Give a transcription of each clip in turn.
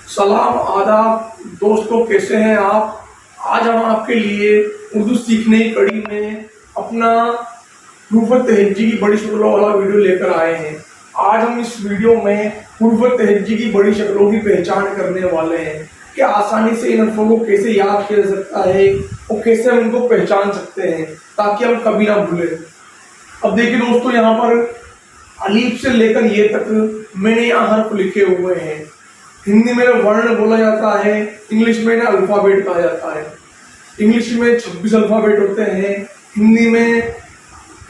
सलाम आदाब दोस्तों, कैसे हैं आप। आज हम आपके लिए उर्दू सीखने की कड़ी में अपना हुरूफ तहज्जी की बड़ी शक्लों वाला वीडियो लेकर आए हैं। आज हम इस वीडियो में हुरूफ तहज्जी की बड़ी शक्लों की पहचान करने वाले हैं कि आसानी से इन हर्फों को कैसे याद किया जा सकता है और कैसे हम इनको पहचान सकते हैं ताकि हम कभी ना भूलें। अब देखिए दोस्तों, यहाँ पर अलीफ से लेकर ये तक मैंने यहाँ हर्फ लिखे हुए हैं। हिंदी में वर्ण बोला जाता है, इंग्लिश में ना अल्फाबेट कहा जाता है। इंग्लिश में 26 अल्फाबेट होते हैं, हिंदी में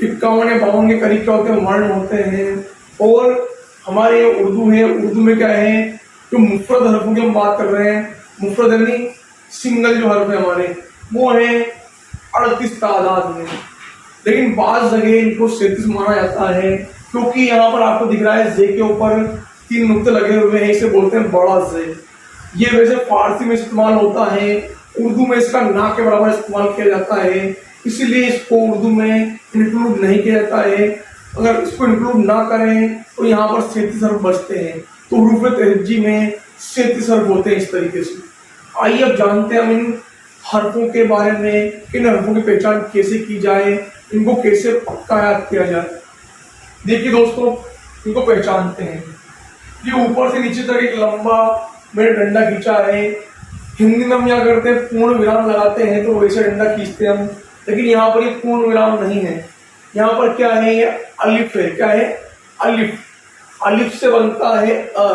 51 या 52 के करीब क्या होते हैं, वर्ण होते हैं। और हमारे ये उर्दू है, उर्दू में क्या है, जो मुफरद हर्फों की हम बात कर रहे हैं, मुफरद यानी सिंगल जो हर्फ है हमारे, वो है 38 तादाद में। लेकिन बाज़ जगह इनको 37 माना जाता है, क्योंकि यहाँ पर आपको दिख रहा है जे के ऊपर 3 नुक्ते लगे हुए हैं, इसे बोलते हैं बड़ा जे। ये वैसे फारसी में इस्तेमाल होता है, उर्दू में इसका ना के बराबर इस्तेमाल किया जाता है, इसीलिए इसको उर्दू में इंक्लूड नहीं किया जाता है। अगर इसको इंक्लूड ना करें तो यहाँ पर 37 हर्फ बचते हैं। तो हुरूफ तहज्जी में 37 हर्फ होते हैं इस तरीके से। आइए अब जानते हैं हम इन हर्फों के बारे में, इन हर्फों की पहचान कैसे की जाए, इनको कैसे पक्का याद किया जाए। देखिए दोस्तों, इनको पहचानते हैं। ये ऊपर से नीचे तक एक लंबा मैंने डंडा खींचा है। हिंदी में हम क्या करते हैं, पूर्ण विराम लगाते हैं तो वैसे डंडा खींचते हैं हम, लेकिन यहाँ पर ये पूर्ण विराम नहीं है। यहाँ पर क्या है, ये अलिफ है। क्या है? अलिफ। अलिफ से बनता है अ।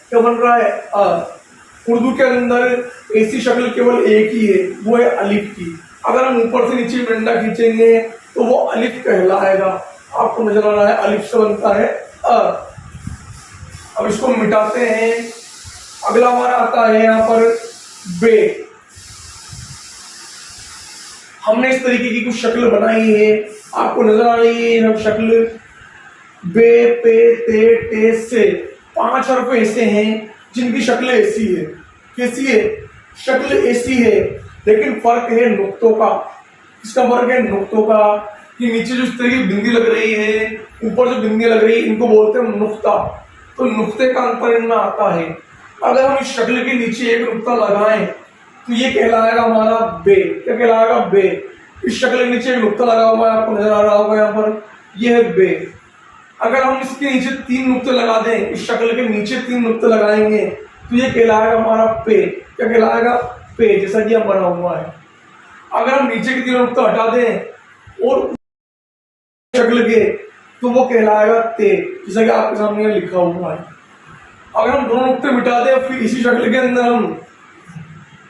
क्या बन रहा है? अ। उर्दू के अंदर ऐसी शक्ल केवल एक ही है, वो है अलिफ की। अगर हम ऊपर से नीचे डंडा खींचेंगे तो वो अलिफ कहलाएगा। आपको नजर आ रहा है, अलिफ से बनता है अ। अब इसको मिटाते हैं। अगला हमारा आता है यहाँ पर बे। हमने इस तरीके की कुछ शक्ल बनाई है, आपको नजर आ रही है शक्ल। बे, पे, ते, टे, से 5 हर्फ ऐसे हैं जिनकी शक्ल ऐसी है। कैसी है? शक्ल ऐसी है, लेकिन फर्क है नुक्तों का। इसका फर्क है नुक्तों का कि नीचे जो इस तरह की बिंदी लग रही है, ऊपर जो बिंदी लग रही है, इनको बोलते हैं नुक्ता। तो नुक्ते का अंतर इनमें आता है। अगर हम इस शक्ल के नीचे एक नुक्ता लगाएं तो ये कहलाएगा हमारा बे। क्या कहलाएगा? बे। इस शक्ल के नीचे एक नुक्ता लगा हुआ है, आपको नजर आ रहा होगा यहाँ पर, ये है बे। अगर हम इसके नीचे 3 नुक्ते लगा दें, इस शक्ल के नीचे 3 नुक्ते लगाएंगे तो ये कहलाएगा हमारा पे। क्या कहलाएगा? पे, जैसा कि यहाँ बना हुआ है। अगर हम नीचे के 3 नुक्ते हटा दें और शक्ल के, तो वो कहलाएगा ते, जैसा कि आपके सामने लिखा हुआ है। अगर हम दोनों नुक्ते मिटा दें, फिर इसी शक्ल के अंदर हम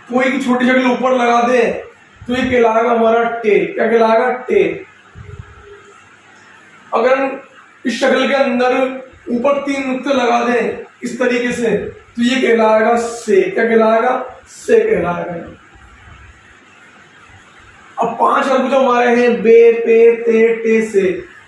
कोई की छोटी शक्ल ऊपर लगा दें तो ये कहलाएगा हमारा टे। क्या कहलाएगा? टे। अगर हम इस शक्ल के अंदर ऊपर 3 नुक्ते लगा दें इस तरीके से तो ये कहलाएगा से। क्या कहलाएगा? से कहलाएगा। अब 5 हर्फ जो हमारे हैं, बे, पे, ते, टे, से,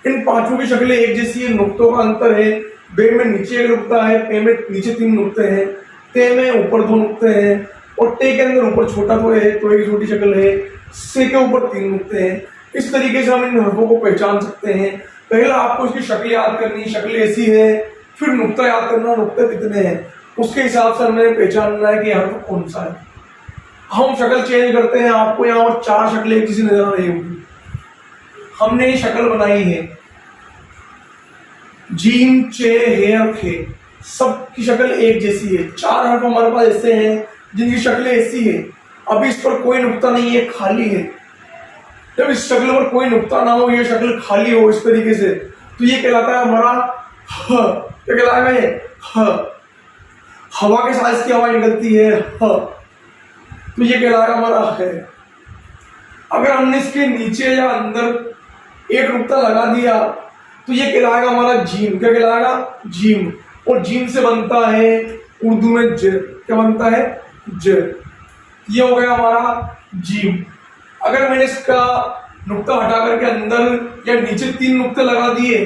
इन पांचों की शक्लें एक जैसी है, नुक्तों का अंतर है। बे में नीचे एक नुक्ता है, पे में नीचे 3 नुक्ते हैं, ते में ऊपर 2 नुक्ते हैं, और टे के अंदर ऊपर छोटा तो है, तो एक छोटी शक्ल है, से के ऊपर 3 नुक्ते हैं। इस तरीके से हम इन हर्फों को पहचान सकते हैं। पहला आपको इसकी शक्ल याद करनी, शक्ल ऐसी है, फिर नुक्ता याद करना, नुक्ते कितने हैं, उसके हिसाब से हमें पहचानना है कि हर्फ कौन सा है। हम शक्ल चेंज करते हैं। आपको यहाँ और 4 शक्लें एक जैसी नजर आ रही होगी। हमने ये शक्ल बनाई है, जीम, चे, हे और खे, सबकी शक्ल एक जैसी है। 4 हर्फ हमारे पास ऐसे हैं जिनकी शक्लें ऐसी है। अभी इस पर कोई नुक्ता नहीं है, खाली है। जब इस शक्ल पर कोई नुक्ता ना हो, ये शक्ल खाली हो इस तरीके से, तो ये कहलाता है हमारा ह। क्या कहलाएगा ये? ह। हवा के साथ इसकी आवाज निकलती है ह, तो ये कहलाएगा हमारा है। अगर हमने इसके नीचे या अंदर एक नुक्ता लगा दिया तो ये कहलाएगा हमारा जीम। क्या कहलाएगा? जीम। और जीम से बनता है उर्दू में ज। क्या बनता है? ज। ये हो गया हमारा जीम। अगर मैंने इसका नुक्ता हटा करके अंदर या नीचे 3 नुक्ते लगा दिए,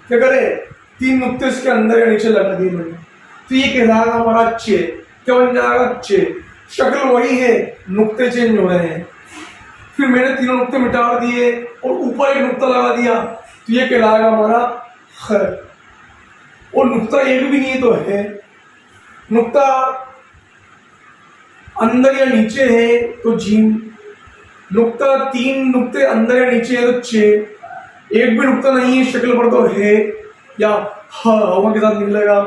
क्या करें, 3 नुक्ते इसके अंदर या नीचे लगा दिए मैंने, तो ये कहलाएगा हमारा चे। क्या बन जाएगा? चे। शक्ल वही है, नुक्ते चेंज हो रहे हैं। फिर मैंने 3 नुक्ते मिटा दिए और ऊपर एक नुक्ता लगा दिया तो ये कहलाएगा हमारा ख। और नुक्ता एक भी नहीं है तो है। नुक्ता अंदर या नीचे है तो जीम, नुक्ता 3 नुक्ते अंदर या नीचे है तो चे, एक भी नुक्ता नहीं है शक्ल पर तो है या ह हवा के साथ निकलेगा,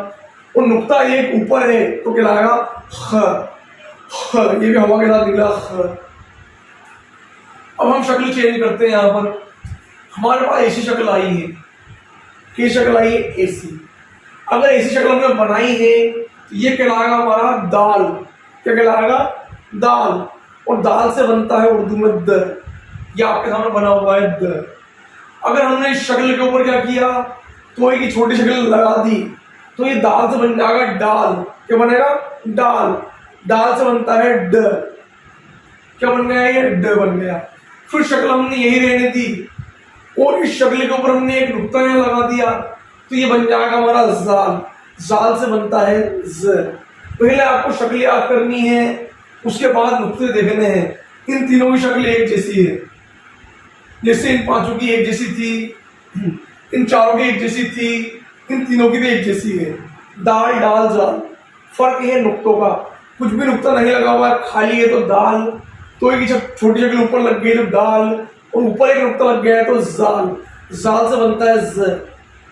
और नुक्ता एक ऊपर है तो कहलाएगा ह, ये भी हवा के साथ निकला ह। अब हम शक्ल चेंज करते हैं। यहाँ पर हमारे पास ऐसी शक्ल आई है, क्या शक्ल आई है? ऐसी। अगर ऐसी शक्ल हमने बनाई है तो ये कहलाएगा हमारा दाल। क्या कहलाएगा? दाल। और दाल से बनता है उर्दू में द, ये आपके सामने बना हुआ है द। अगर हमने इस शक्ल के ऊपर क्या किया, तो एक छोटी शक्ल लगा दी तो ये दाल से बन जाएगा डाल। क्या बनेगा? डाल। डाल से बनता है ड, क्या बन गया? ये ड बन गया। फिर शक्ल हमने यही रहने दी और इस शक्ल के ऊपर हमने एक नुक्ता यहाँ लगा दिया तो ये बन जाएगा हमारा जाल। जाल से बनता है ज। पहले आपको शक्ल याद करनी है, उसके बाद नुक्ते देखने हैं। इन तीनों की शक्ल एक जैसी है, जैसे इन 5 की एक जैसी थी, इन 4 की एक जैसी थी, इन तीनों की भी एक जैसी है। दाल, डाल, जाल। फर्क है नुक्तों का। कुछ भी नुक्ता नहीं लगा हुआ है, खाली है तो दाल, तो एक छोटी शक्ल ऊपर लग गई तो दाल, और ऊपर एक नुक्ता लग गया है तो जाल। जाल से बनता है ज,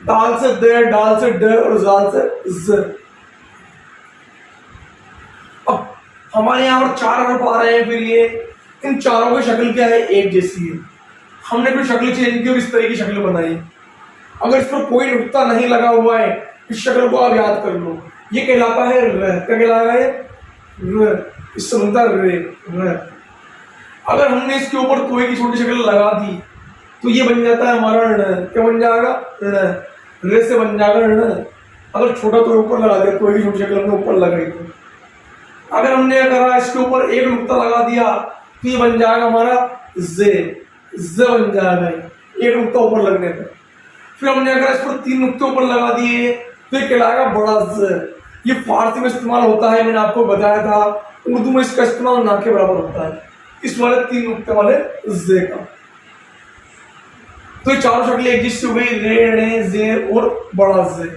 दाल से द, डाल से ड और जाल से ज। अब हमारे यहाँ पर 4 हर्फ आ रहे हैं। फिर ये इन चारों की शक्ल क्या है? एक जैसी है। हमने फिर शक्ल चेंज की और इस तरह की शक्ल बनाई। अगर इस पर कोई नुक्ता नहीं लगा हुआ है, इस शक्ल को आप याद कर लो, ये कहलाता है र। क्या कहलाता है? र। इससे बनता है रे, र। अगर हमने इसके ऊपर कोई की छोटी शक्ल लगा दी तो ये बन जाता है हमारा ण। क्या बन जाएगा? ण। रे से बन जाएगा ण। अगर छोटा तो ऊपर लगा दिया, कोई की छोटी शक्ल हमने ऊपर लगाई तो। अगर हमने करा इसके ऊपर एक नुक्ता लगा दिया तो ये बन जाएगा हमारा जे, ज बन जाएगा एक नुक्ता ऊपर लगने पर। फिर हमने अगर इस पर 3 नुक्ते ऊपर लगा दिए तो ये कहलाएगा बड़ा ज। ये फारसी में इस्तेमाल होता है, मैंने आपको बताया था। उर्दू में इसका इस्तेमाल ना के बराबर होता है, इस वाले 3 नुक्ते वाले जे का। तो ये चारों शक्ल एक जैसी हो गई, रे, णे, जे और बड़ा जे।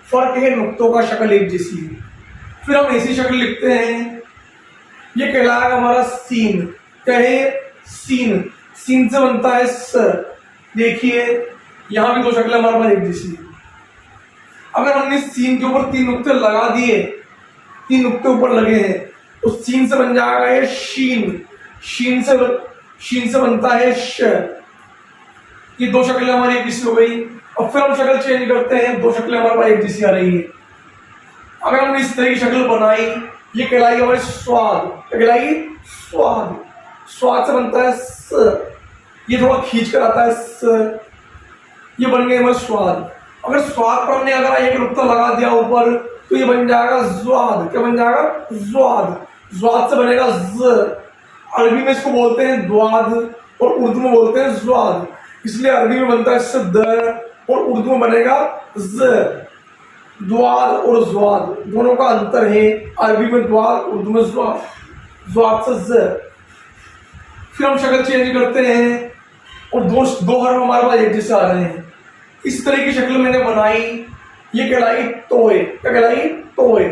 फर्क है नुक्तों का, शक्ल एक जैसी है। फिर हम ऐसी शक्ल लिखते हैं, ये कहलाएगा हमारा सीन। क्या है? सीन। सीन से बनता है स। देखिए यहां भी 2 शक्लें हमारे पास एक जैसी है। अगर हमने सीन के ऊपर 3 नुक्ते लगा दिए, 3 नुक्ते ऊपर लगे हैं, तो सीन से बन जाएगा ये शीन। शीन से बनता है श। ये 2 शक्लें हमारी एक जैसी हो गई। अब फिर हम शक्ल चेंज करते हैं, 2 शक्लें हमारे पास एक जैसी आ रही है। अगर हमने इस तरह की शक्ल बनाई, ये कहलाएगी हमारी स्वाद। क्या कहलाएगी? स्वाद। स्वाद से बनता है स, ये थोड़ा खींच कर आता है स, ये बन गए हमारे स्वाद। अगर स्वाद पर हमने अगर एक नुक्ता लगा दिया ऊपर तो ये बन जाएगा ज्वाद। क्या बन जाएगा? ज्वाद। ज्वाद से बनेगा ज। अरबी में इसको बोलते हैं द्वाद और उर्दू में बोलते हैं ज्वाद, इसलिए अरबी में बनता है इससे द और उर्दू में बनेगा ज। द्वाद और ज्वाद दोनों का अंतर है, अरबी में द्वाद, उर्दू में ज्वाद। ज्वाद से ज। फिर हम शक्ल चेंज करते हैं और दो हर्फ हमारे पास एक जैसे आ रहे हैं। इस तरह की शक्ल मैंने बनाई, ये कहलाई तोय। क्या कहलाई? तोय।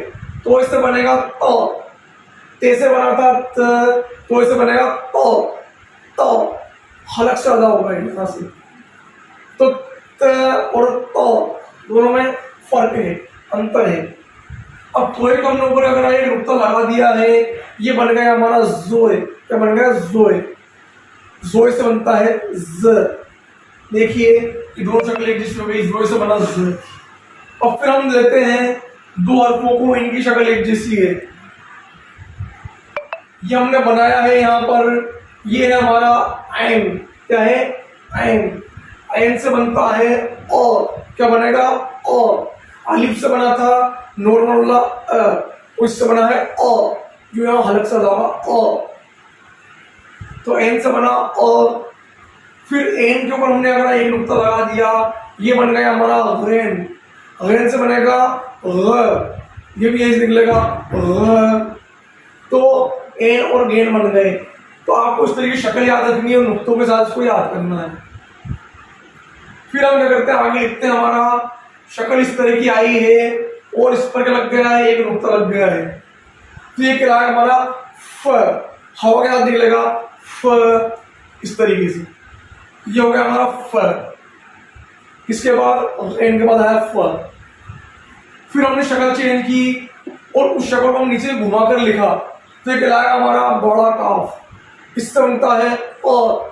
तोय से बनेगा त। ते से बना था त, तोय से बनेगा तो। तो हलक से अदा होगा यहाँ से। तो त और तो दोनों में फर्क है, अंतर है। अब तोय को हमने ऊपर अगर एक नुक्ता लगा दिया है, ये बन गया हमारा जोय। क्या बन गया? जोय। जोय से बनता है ज। देखिए ये 2 शक्ल एक जैसी हो गई, जोय से बना ज। अब फिर हम देते हैं 2 हर्फों को, इनकी शक्ल एक जैसी है। ये हमने बनाया है यहाँ पर, ये है हमारा ऐन। क्या है? ऐन। ऐन से बनता है और। क्या बनेगा? और। अलिफ से बना था नॉर्मल उससे बना है और, जो यहाँ हलक से होगा और। तो एन से बना और। फिर एन के ऊपर हमने अगर एक नुक्ता लगा दिया, ये बन गया हमारा गैन। गैन से बनेगा ग, ये भी यही निकलेगा ग। तो एन और गेन बन गए। तो आपको इस तरह की शक्ल याद रखनी है और नुक्तों के साथ इसको याद करना है। फिर हम क्या करते हैं, आगे लिखते हैं। हमारा शक्ल इस तरह की आई है और इस पर क्या लग गया है? एक नुक्ता लग गया है, तो ये क्या है हमारा फ, हवा के साथ निकलेगा फ, इस तरीके से। ये हो गया हमारा फ। इसके बाद एन के बाद आया फ। फिर हमने शक्ल चेंज की और उस शक्ल को हम नीचे घुमा कर लिखा, तो ये कहलाएगा हमारा बड़ा काफ। इससे बनता है अ,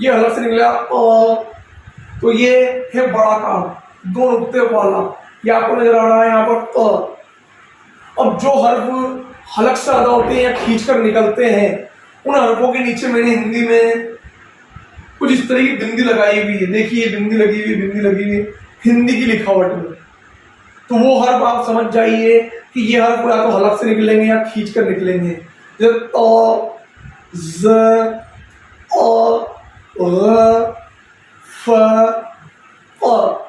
ये हलक से निकला अ, तो ये है बड़ा काफ, दो नुक्ते वाला। ये आपको नजर आ रहा है यहाँ पर अ। अब जो हर्फ हलक से अदा होते हैं या खींच कर निकलते हैं, उन हर्फों के नीचे मैंने हिंदी में कुछ इस तरह की बिंदी लगाई हुई है। देखिए बिंदी लगी हुई, बिंदी लगी हुई हिंदी की लिखावट में। तो वो हर्फ आप समझ जाइए कि ये हर्फ या तो हलक से निकलेंगे या खींच कर निकलेंगे। जैसे त, ज, अ, र, फ, अ।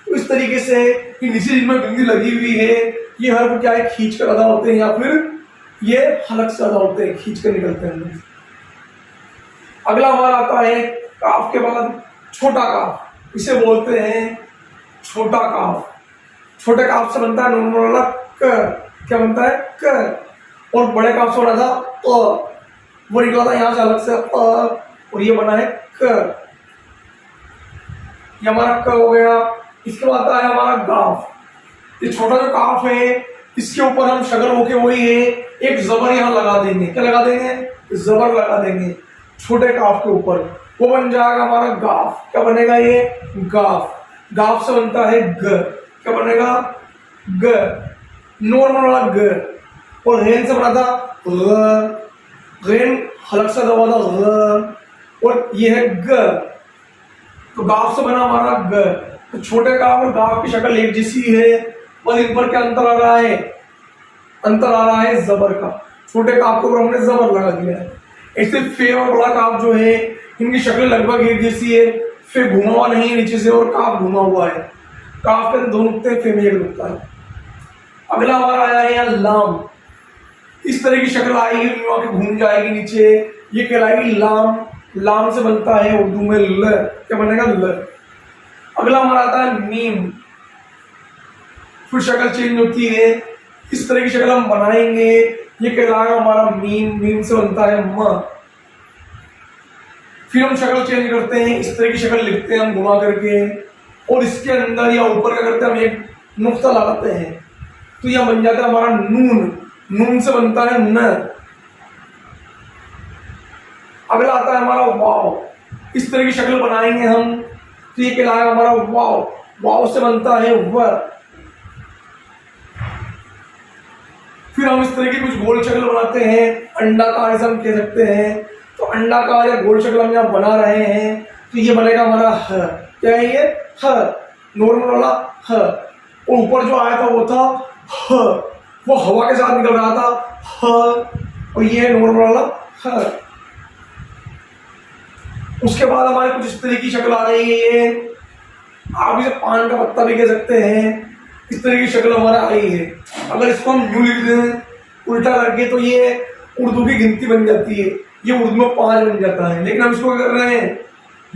तो इस तरीके से नीचे जिनमें बिंदी लगी हुई है, ये हर्फ क्या है, खींच कर अदा होते हैं या फिर ये हलक से अदा होते हैं, खींच कर निकलते हैं। अगला हमारा आता है काफ के बाद छोटा काफ। इसे बोलते हैं छोटा काफ। छोटे काफ से बनता है नॉर्मल वाला क। क्या बनता है, क। और बड़े काफ से बना था अ, वो निकला था यहां से अलग से अ, और ये बना है क। ये हमारा क हो गया। इसके बाद आता है हमारा गाफ। ये छोटा जो काफ है, इसके ऊपर हम शक्ल होके वही है, एक जबर यहां लगा देंगे। क्या लगा देंगे, जबर लगा देंगे छोटे काफ के ऊपर, वो बन जाएगा हमारा गाफ। क्या बनेगा, ये गाफ। गाफ से बनता है ग। क्या बनेगा, ग, नॉर्मल वाला ग। और रेन से बना था ग, रेन हलक से दबा था ग, और ये है ग। तो गाफ से बना हमारा ग। तो छोटे काफ और गाफ की शक्ल एक जैसी है, बस इन पर क्या अंतर आ रहा है, अंतर आ रहा है जबर का। छोटे काफ के ऊपर हमने जबर लगा दिया है। ऐसे फे और बड़ा काफ जो है, इनकी शक्ल लगभग एक जैसी है। फे घुमा हुआ नहीं है नीचे से, और काफ घुमा हुआ है। काफ के दो नुक्ते, फे में एक नुक्ता है। अगला हमारा आया है यहाँ लाम। इस तरह की शक्ल आएगी, घूम जाएगी नीचे, ये कहलाएगी लाम। लाम से बनता है उर्दू में ल। क्या बनेगा, ल। अगला हमारा आता है मीम। फिर शक्ल चेंज होती है, इस तरह की शक्ल हम बनाएंगे, ये कहलाएगा हमारा मीम। मीम से बनता है म। फिर हम शक्ल चेंज करते हैं, इस तरह की शक्ल लिखते हैं हम घुमा करके, और इसके अंदर या ऊपर क्या करते हैं, हम एक नुक्ता लगाते हैं, तो यह बन जाता है हमारा नून। नून से बनता है न। अगला आता है हमारा वाव। इस तरह की शक्ल बनाएंगे हम, तो ये कहलाएगा हमारा वाव। वाव से बनता है व। फिर हम इस तरह की कुछ गोल शक्ल बनाते हैं, अंडाकार ऐसा हम कह सकते हैं। तो अंडाकार या गोल शक्ल हम यहाँ बना रहे हैं, तो ये बनेगा हमारा ह। क्या है ये, ह, नॉर्मल वाला ह। और ऊपर जो आया था वो था ह, वो हवा के साथ निकल रहा था ह, और ये नॉर्मल वाला ह। उसके बाद हमारे कुछ इस तरह की शक्ल आ रही है, आप इसे पान का पत्ता भी कह सकते हैं। इस तरह की शक्ल हमारा आई है। अगर इसको हम यूं लिख दें उल्टा करके, तो ये उर्दू की गिनती बन जाती है, ये उर्दू में 5 बन जाता है। लेकिन हम इसको कर रहे हैं,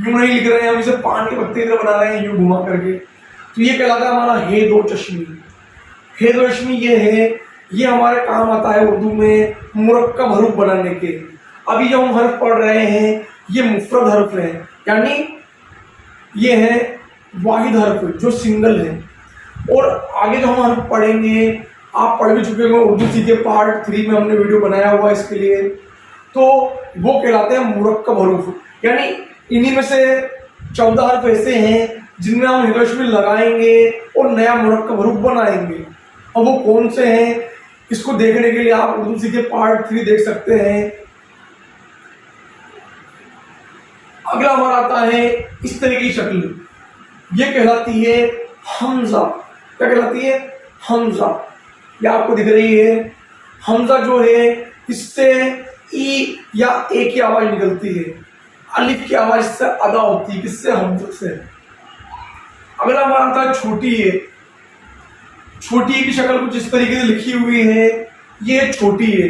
यूं नहीं लिख रहे हैं, हम इसे पान के पत्ते की तरह बना रहे हैं यूं घुमा करके। तो ये कहलाता है हमारा हे दो चश्मी। हे दो चश्मी ये है, ये हमारे काम आता है उर्दू में मुरक्कब हरूफ बनाने के। अभी जो हम हर्फ पढ़ रहे हैं, ये मुफरद हर्फ है, यानी ये है वाहिद हर्फ जो सिंगल है। और आगे जो हम हर्फ पढ़ेंगे, आप पढ़ भी चुके होंगे, उर्दू सीखे पार्ट 3 में हमने वीडियो बनाया हुआ है इसके लिए। तो वो कहलाते हैं मुरक्कब हरूफ, यानी इन्हीं में से 14 हर्फ ऐसे हैं जिनमें हम हिरशमी लगाएंगे और नया मुरक्कब हरूफ बनाएंगे। अब वो कौन से हैं, इसको देखने के लिए आप उर्दू सीखे पार्ट 3 देख सकते हैं। अगला हमारा आता है इस तरह की शक्ल, ये कहलाती है हमजा। क्या कहलाती है, हमजा। ये आपको दिख रही है। हमजा जो है, इससे ई या ए की आवाज निकलती है, अलिफ की आवाज इससे अदा होती है। किससे, हमजा से। अगला हमारा आता है छोटी है। छोटी की शक्ल कुछ इस तरीके से लिखी हुई है, ये छोटी है।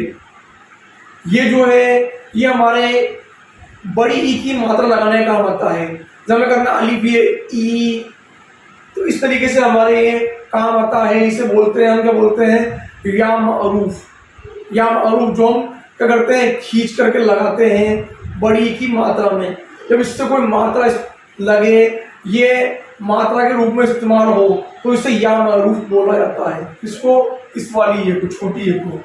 ये जो है, ये हमारे बड़ी ई की मात्रा लगाने का काम आता है। जब हमें करना अलिफ ये ई, तो इस तरीके से हमारे ये काम आता है। इसे बोलते हैं हम, क्या बोलते हैं, या मअरूफ। या मअरूफ जो हम क्या करते हैं, खींच करके लगाते हैं बड़ी की मात्रा में। जब इससे कोई मात्रा लगे, ये मात्रा के रूप में इस्तेमाल हो, तो इसे या मारूफ बोला जाता है। इसको, इस वाली ये को, छोटी ये को।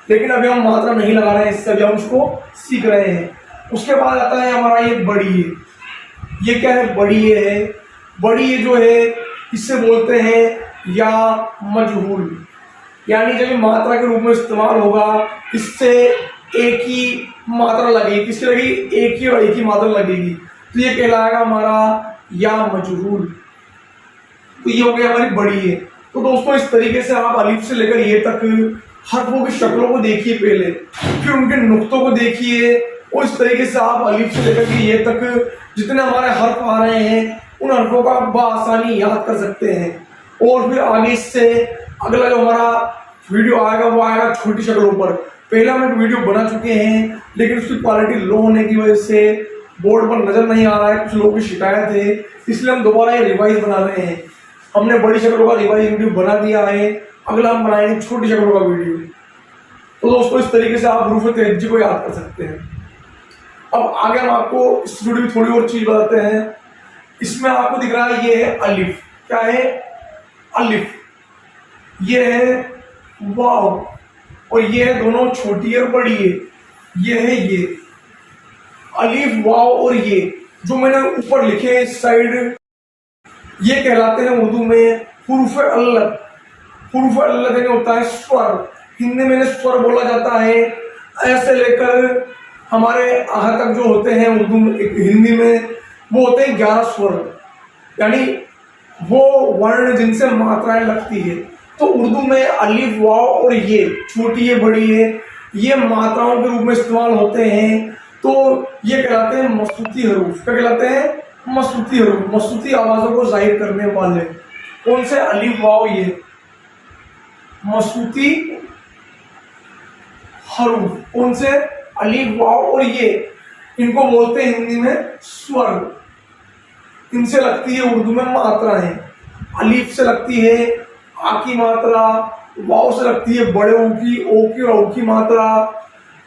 लेकिन अभी हम मात्रा नहीं लगा रहे हैं, इससे अभी हम उसको सीख रहे हैं। उसके बाद आता है हमारा ये बड़ी ए। ये क्या है, बड़ी ए है। बड़ी ए जो है इससे बोलते हैं या मजहूल, यानी जब ये मात्रा के रूप में इस्तेमाल होगा, इससे एक ही मात्रा लगेगी। किसकी लगेगी, एक ही और एक ही मात्रा लगेगी, तो ये कहलाएगा हमारा या मजहूल। तो ये हो गया हमारी बड़ी ए। तो दोस्तों इस तरीके से आप अलिफ से लेकर ये तक हर्फों की शक्लों को देखिए पहले, फिर उनके नुक्तों को देखिए, और इस तरीके से आप अलिफ से लेकर के ये तक जितने हमारे हर्फ आ रहे हैं उन हर्फों का आप बआसानी याद कर सकते हैं। और फिर आगे इससे अगला जो हमारा वीडियो आएगा वो आएगा छोटी शक्लों पर। पहले हम एक वीडियो बना चुके हैं, लेकिन उसकी क्वालिटी लो होने की वजह से बोर्ड पर नजर नहीं आ रहा है, कुछ लोगों की शिकायत है, इसलिए हम दोबारा ये रिवाइज बना रहे हैं। हमने बड़ी शक्लों का रिवाइज वीडियो बना दिया है, अगला हम बनाएंगे छोटी शक्लों का वीडियो। तो दोस्तों इस तरीके से आप हरूफ तहज्जी को याद कर सकते हैं। अब आगे हम आपको इस वीडियो में थोड़ी और चीज बताते हैं। इसमें आपको दिख रहा है ये है अलिफ। क्या है, अलिफ। ये है वाव, और ये है दोनों छोटी और बड़ी है। ये है ये अलिफ, वाव और ये जो मैंने ऊपर लिखे हैं इस साइड, ये कहलाते हैं उर्दू में हुरूफ अल्लत। हुरूफ अल्लत यानी होता है स्वर। हिंदी में स्वर बोला जाता है। ऐसे लेकर हमारे आह तक जो होते हैं उर्दू में, हिंदी में वो होते हैं 11 स्वर, यानी वो वर्ण जिनसे मात्राएं लगती है। तो उर्दू में अलिफ, वाव और ये छोटी है, बड़ी है, ये मात्राओं के रूप में इस्तेमाल होते हैं। तो ये कहलाते हैं मसूती हरूफ। क्या कहलाते हैं, मसूती हरूफ। मसूती आवाजों को जाहिर करने वाले कौन से, अलिफ, वाव, ये मसूती हरूफ। कौन से, अलिफ, वाव और ये, इनको बोलते हैं हिंदी में स्वर। इनसे लगती है उर्दू में मात्राएं। अलिफ से लगती है आ की मात्रा, वाव से लगती है बड़े ओ की और औ की मात्रा,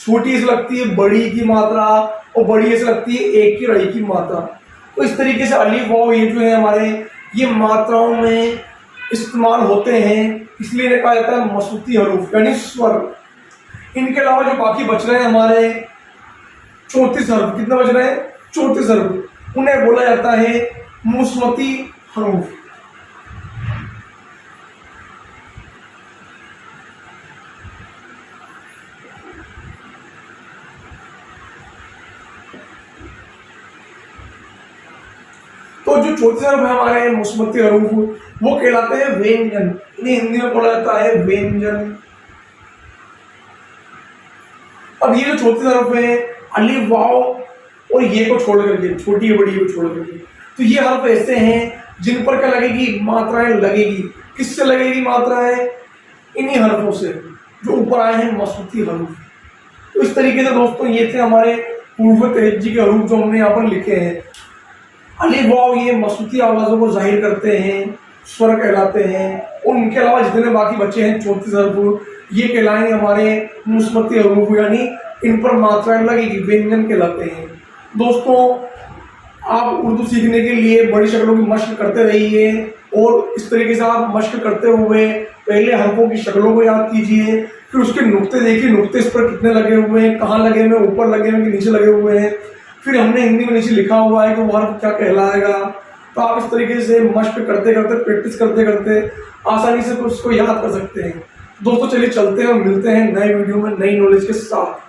छोटी से लगती है बड़ी की मात्रा, और बड़ी से लगती है एक की और ई की मात्रा। तो इस तरीके से अलिफ, वाव ये जो है हमारे, ये मात्राओं में इस्तेमाल होते हैं, इसलिए इन्हें कहा जाता है मसूती हरूफ यानी स्वर। इनके अलावा जो बाकी बच रहे हैं हमारे 34 हर्फ, कितने बच रहे हैं, 34 हर्फ, उन्हें बोला जाता है मुस्मती हरूफ। तो जो 34 हर्फ है हमारे मुस्मती हरूफ, वो कहलाते हैं व्यंजन। इन्हें हिंदी में बोला जाता है व्यंजन। अब ये जो 34 हर्फ है, अलिफ, वाव और ये को छोड़ करके, छोटी या बड़ी को छोड़ करके, तो ये हर्फ ऐसे हैं जिन पर क्या लगेगी, मात्राएं लगेगी। किससे लगेगी मात्राएं, इन्हीं हर्फों से जो ऊपर आए हैं मसूती हरूफ। तो इस तरीके से दोस्तों ये थे हमारे हुरूफ तहज्जी के हरूफ जो हमने यहाँ पर लिखे हैं। अलिफ, वाव ये मसूती आवाजों को जाहिर करते हैं, स्वर कहलाते हैं। और उनके अलावा जितने बाकी बचे हैं 34 हर्फ, ये कहलाएंगे हमारे मुस्मती हरूफ, यानी इन पर मात्राएं लगेगी, व्यंजन कहलाते हैं। दोस्तों आप उर्दू सीखने के लिए बड़ी शक्लों की मशक करते रहिए, और इस तरीके से आप मशक करते हुए पहले हर्फों की शक्लों को याद कीजिए, फिर उसके नुक्ते देखिए, नुक्ते इस पर कितने लगे हुए हैं, कहाँ लगे हुए हैं, ऊपर लगे हुए हैं कि नीचे लगे हुए हैं। फिर हमने हिंदी में नीचे लिखा हुआ है कि वो हर्फ क्या कहलाएगा। तो आप इस तरीके से मशक करते करते, प्रैक्टिस करते करते आसानी से उसको याद कर सकते हैं। दोस्तों चलिए चलते हैं और मिलते हैं नए वीडियो में नई नॉलेज के साथ।